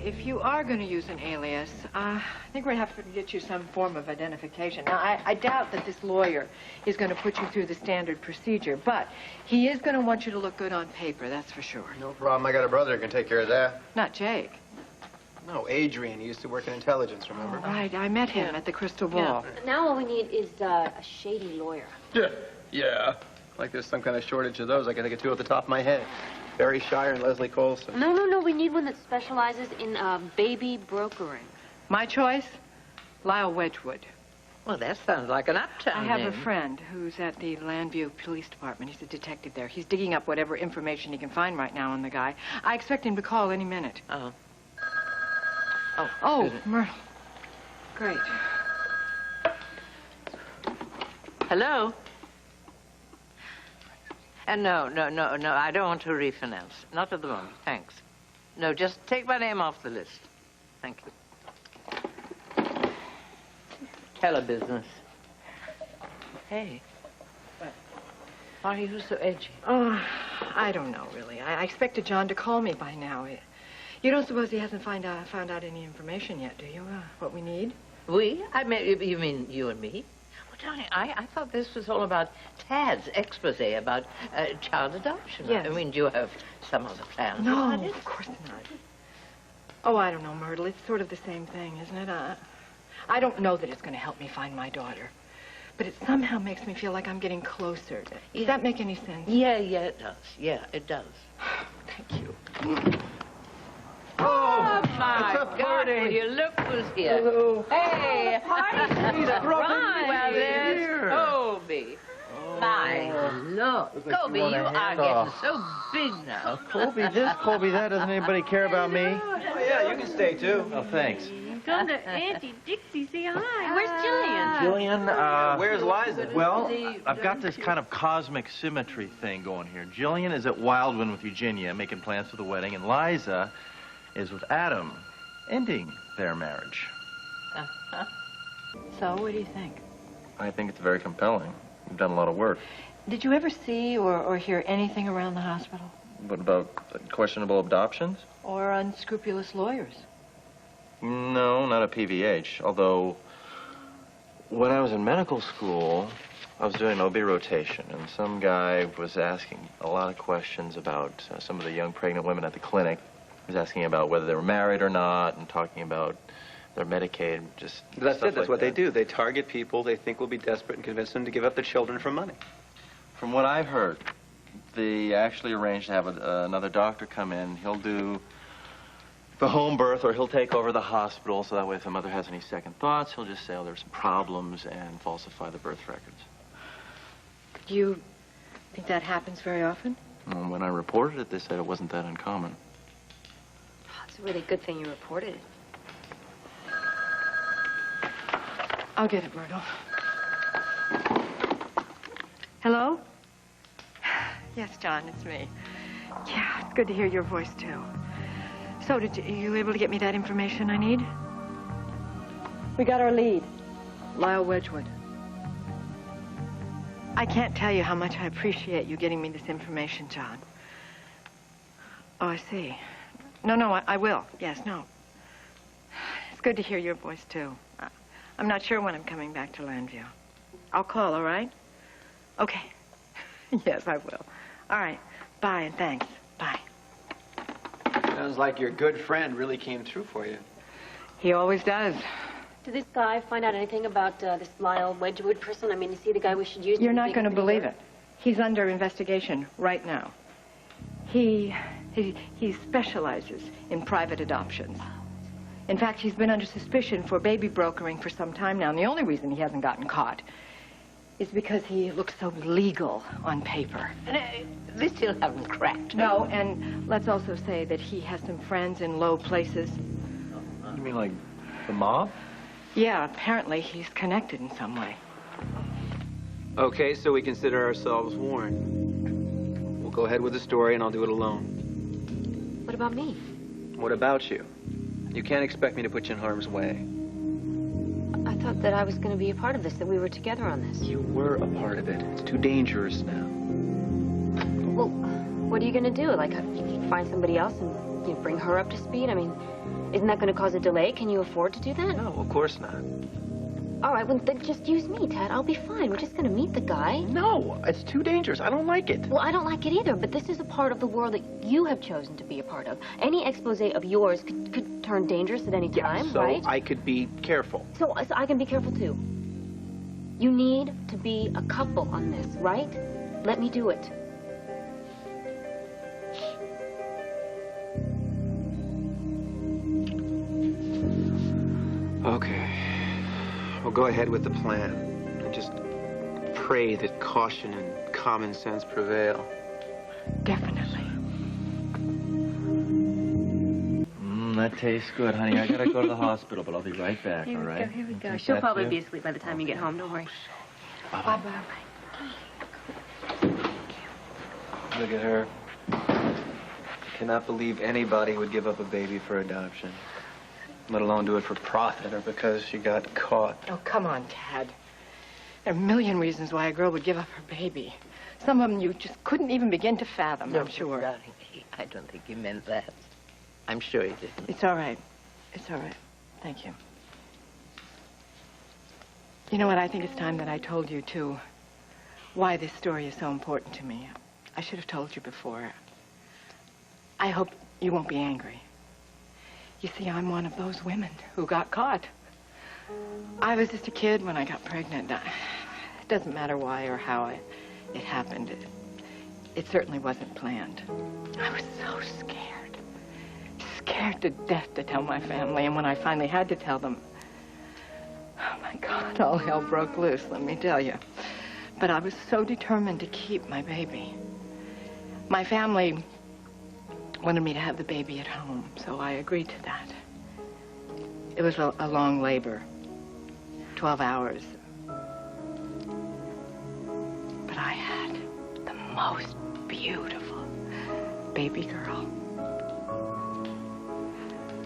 if you are going to use an alias, I think we're going to have to get you some form of identification. Now, I doubt that this lawyer is going to put you through the standard procedure, but he is going to want you to look good on paper, that's for sure. No problem. I got a brother who can take care of that. Not Jake. No, Adrian. He used to work in intelligence, remember? Oh, right. I met him at the Crystal Ball. Yeah. Now all we need is a shady lawyer. Yeah. Like there's some kind of shortage of those. I can think of two off the top of my head. Barry Shire and Leslie Colson. No. We need one that specializes in baby brokering. My choice? Lyle Wedgwood. Well, that sounds like an uptown I have name. a friend who's at the Landview Police Department. He's a detective there. He's digging up whatever information he can find right now on the guy. I expect him to call any minute. Oh. Oh, Myrtle. Great. Hello? No, I don't want to refinance. Not at the moment, thanks. No, just take my name off the list. Thank you. Telebusiness. Hey. What? Why are you so edgy? Oh, I don't know, really. I expected John to call me by now. You don't suppose he hasn't found out any information yet, do you? What we need? We? You mean you and me? Well, darling, I thought this was all about Tad's expose about child adoption. Yes. I mean, do you have some other plans? No, of course not. Oh, I don't know, Myrtle. It's sort of the same thing, isn't it? I don't know that it's going to help me find my daughter. But it somehow makes me feel like I'm getting closer. Does that make any sense? Yeah, it does. Yeah, it does. Thank you. Oh, my God, will you look who's here. Hello. Hey, party. Well, there's Colby. My Lord. Colby, you are getting so big now. Colby this, Colby that. Doesn't anybody care about me? Oh, yeah, you can stay, too. Oh, thanks. Come to Auntie Dixie, say hi. Where's Jillian? Jillian, Where's Liza? well, I've got this kind of cosmic symmetry thing going here. Jillian is at Wildwood with Eugenia, making plans for the wedding, and Liza is with Adam, ending their marriage. So, what do you think? I think it's very compelling. You've done a lot of work. Did you ever see or hear anything around the hospital? What about questionable adoptions? Or unscrupulous lawyers? No, not at PVH. Although, when I was in medical school, I was doing OB rotation, and some guy was asking a lot of questions about some of the young pregnant women at the clinic. He was asking about whether they were married or not, and talking about their Medicaid, just That's stuff it. That's like what that. they do. They target people they think will be desperate and convince them to give up their children for money. From what I've heard, they actually arranged to have another doctor come in. He'll do the home birth, or he'll take over the hospital, so that way if the mother has any second thoughts, he'll just say, oh, there's some problems, and falsify the birth records. Do you think that happens very often? And when I reported it, they said it wasn't that uncommon. It's a really good thing you reported it. I'll get it, Myrtle. Hello? Yes, John, it's me. Yeah, it's good to hear your voice, too. So, did you able to get me that information I need? We got our lead. Lyle Wedgwood. I can't tell you how much I appreciate you getting me this information, John. Oh, I see. No, I will. Yes, no. It's good to hear your voice, too. I'm not sure when I'm coming back to Landview. I'll call, all right? Okay. Yes, I will. All right. Bye, and thanks. Bye. Sounds like your good friend really came through for you. He always does. Did this guy find out anything about this Lyle Wedgwood person? I mean, is he the guy we should use? You're not going to believe it. He's under investigation right now. He specializes in private adoptions. In fact, he's been under suspicion for baby brokering for some time now, and the only reason he hasn't gotten caught is because he looks so legal on paper. They still haven't cracked. No, and let's also say that he has some friends in low places. You mean like the mob? Yeah, apparently he's connected in some way. Okay, so we consider ourselves warned. We'll go ahead with the story, and I'll do it alone. What about me? What about you? You can't expect me to put you in harm's way. I thought that I was going to be a part of this, that we were together on this. You were a part of it. It's too dangerous now. Well, what are you going to do? Like, find somebody else and you bring her up to speed? I mean, isn't that going to cause a delay? Can you afford to do that? No, of course not. All right, well, then just use me, Ted. I'll be fine. We're just going to meet the guy. No, it's too dangerous. I don't like it. Well, I don't like it either, but this is a part of the world that you have chosen to be a part of. Any expose of yours could turn dangerous at any time, so right? I could be careful. So I can be careful, too. You need to be a couple on this, right? Let me do it. Okay. We'll go ahead with the plan. And just pray that caution and common sense prevail. Definitely. That tastes good, honey. I gotta go to the hospital, but I'll be right back, all right? Here we go. Take She'll that probably too? be asleep by the time you get home. Don't worry. Bye-bye. Look at her. I cannot believe anybody would give up a baby for adoption. Let alone do it for profit or because she got caught. Oh, come on, Tad. There are a million reasons why a girl would give up her baby. Some of them you just couldn't even begin to fathom, I'm sure. Darling, I don't think you meant that. I'm sure you didn't. It's all right. It's all right. Thank you. You know what? I think it's time that I told you, too, why this story is so important to me. I should have told you before. I hope you won't be angry. You see, I'm one of those women who got caught. I was just a kid when I got pregnant. It doesn't matter why or how it happened. It certainly wasn't planned. I was so scared. Scared to death to tell my family. And when I finally had to tell them, oh, my God, all hell broke loose, let me tell you. But I was so determined to keep my baby. My family wanted me to have the baby at home, so I agreed to that. It was a long labor, 12 hours. But I had the most beautiful baby girl.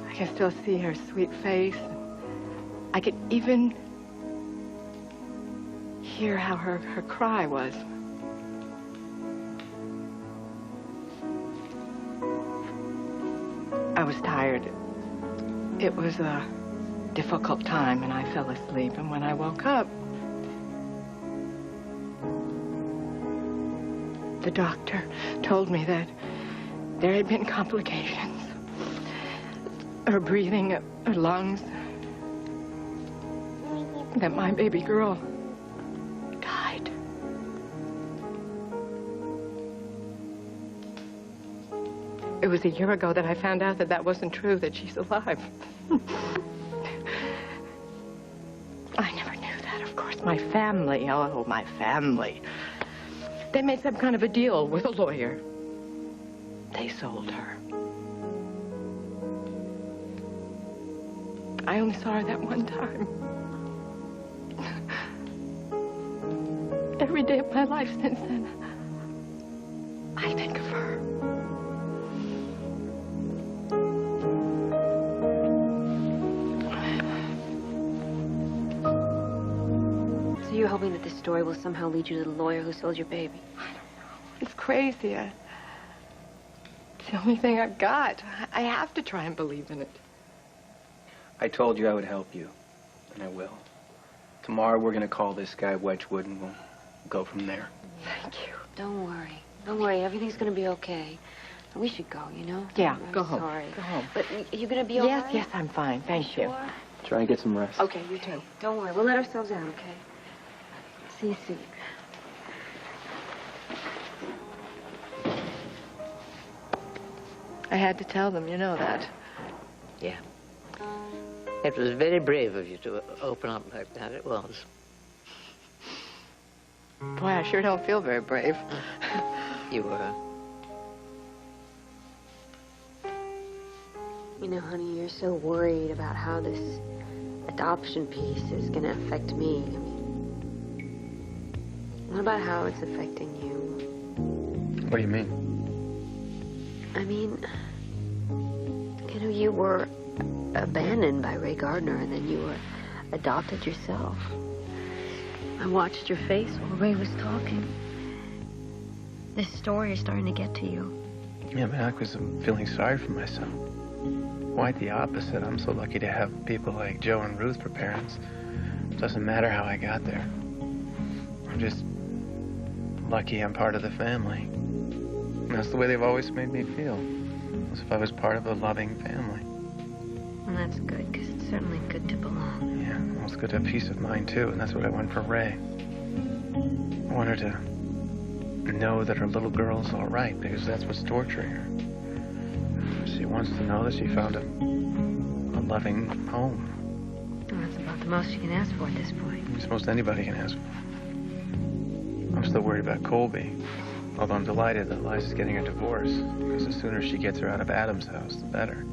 I can still see her sweet face. I could even hear how her cry was. I was tired. It was a difficult time, and I fell asleep. And when I woke up, the doctor told me that there had been complications. Her breathing, her lungs, that my baby girl died. It was a year ago that I found out that that wasn't true, that she's alive. I never knew that, of course. My family, oh, my family. They made some kind of a deal with a lawyer. They sold her. I only saw her that one time. Every day of my life since then, I think of her. So you're hoping that this story will somehow lead you to the lawyer who sold your baby? I don't know. It's crazy. It's the only thing I've got. I have to try and believe in it. I told you I would help you, and I will. Tomorrow we're going to call this guy Wedgwood, and we'll go from there. Thank you. Don't worry. Don't worry. Everything's going to be okay. We should go, you know? Yeah, I'm go home. Sorry. Go home. But you going to be all Yes, right? yes, I'm fine. Thank you. Sure? Try and get some rest. Okay, you too. Don't worry. We'll let ourselves out, okay? See you soon. I had to tell them, you know that. Yeah. It was very brave of you to open up like that. It was. Boy, I sure don't feel very brave. You were. You know, honey, you're so worried about how this adoption piece is going to affect me. I mean, what about how it's affecting you? What do you mean? I mean, you know, you were abandoned by Ray Gardner, and then you were adopted yourself. I watched your face while Ray was talking. This story is starting to get to you. Yeah, but I was feeling sorry for myself. Quite the opposite. I'm so lucky to have people like Joe and Ruth for parents. It doesn't matter how I got there. I'm just lucky I'm part of the family. And that's the way they've always made me feel, as if I was part of a loving family. Well, that's good, because it's certainly good to belong. Yeah, well, it's good to have peace of mind, too, and that's what I want for Ray. I want her to know that her little girl's all right, because that's what's torturing her. She wants to know that she found a loving home. Well, that's about the most you can ask for at this point. It's most anybody can ask for. I'm still worried about Colby, although I'm delighted that Liza's getting a divorce, because the sooner she gets her out of Adam's house, the better.